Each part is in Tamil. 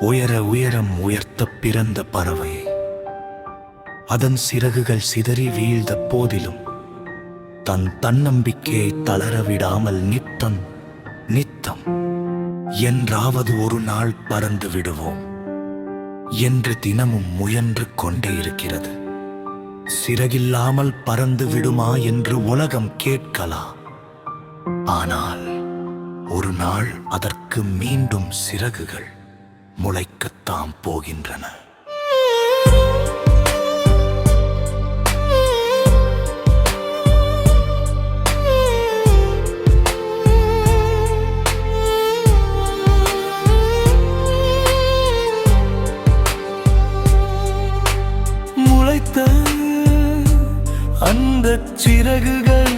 உயர உயரம் உயர்த்த பிறந்த பறவை. அதன் சிறகுகள் சிதறி வீழ்ந்த போதிலும் தன் தன்னம்பிக்கையை தளரவிடாமல் நித்தம் என்றாவது ஒரு நாள் பறந்து விடுவோம் என்று தினமும் முயன்று கொண்டே இருக்கிறது. சிறகில்லாமல் பறந்து விடுமா என்று உலகம் கேட்கலாம். ஆனால் ஒரு நாள் அதற்கு மீண்டும் சிறகுகள் முளைக்கத்தான் போகின்றன. முளைத்த அந்த சிறகுகள்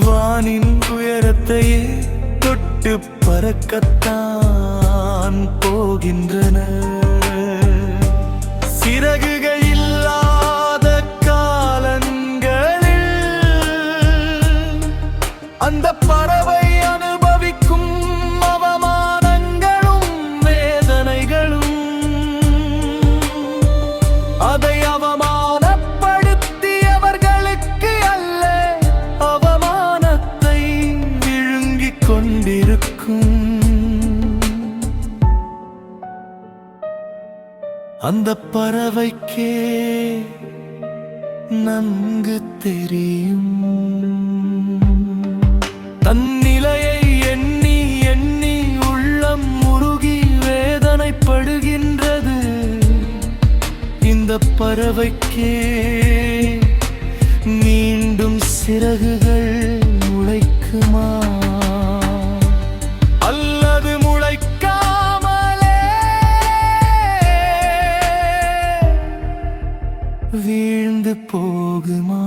வானின் உயரத்தையே தொட்டு பறக்கத்தான் போகின்றன. சிறகுகள் இல்லாத காலங்களில் அந்த பறவை அனுபவிக்கும் அவமானங்களும் வேதனைகளும் அதை அவமானப்படுத்தியவர்களுக்கு அல்ல, அவமானத்தை விழுங்கிக் கொண்டிருக்கும் அந்த பறவைக்கே நன்கு தெரியும். தன் நிலையை எண்ணி எண்ணி உள்ளம் முருகி வேதனைப்படுகின்றது. இந்த பறவைக்கே மீண்டும் சிறகுகள் முளைக்குமா அல்லது முளைக்காமலே வீழ்ந்து போகுமா?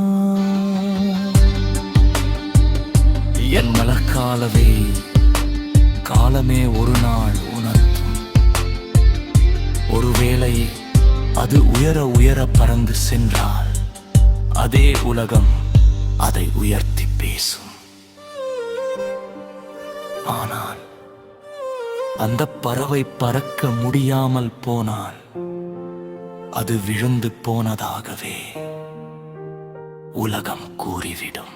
என் மலர்காலவே காலமே ஒரு நாள் உணர்த்தும். ஒருவேளை அது உயர உயர பறந்து சென்றால் அதே உலகம் அதை உயர்த்தி பேசும். ஆனால் அந்த பறவை பறக்க முடியாமல் போனால் அது விழுந்து போனதாகவே உலகம் கூறிவிடும்.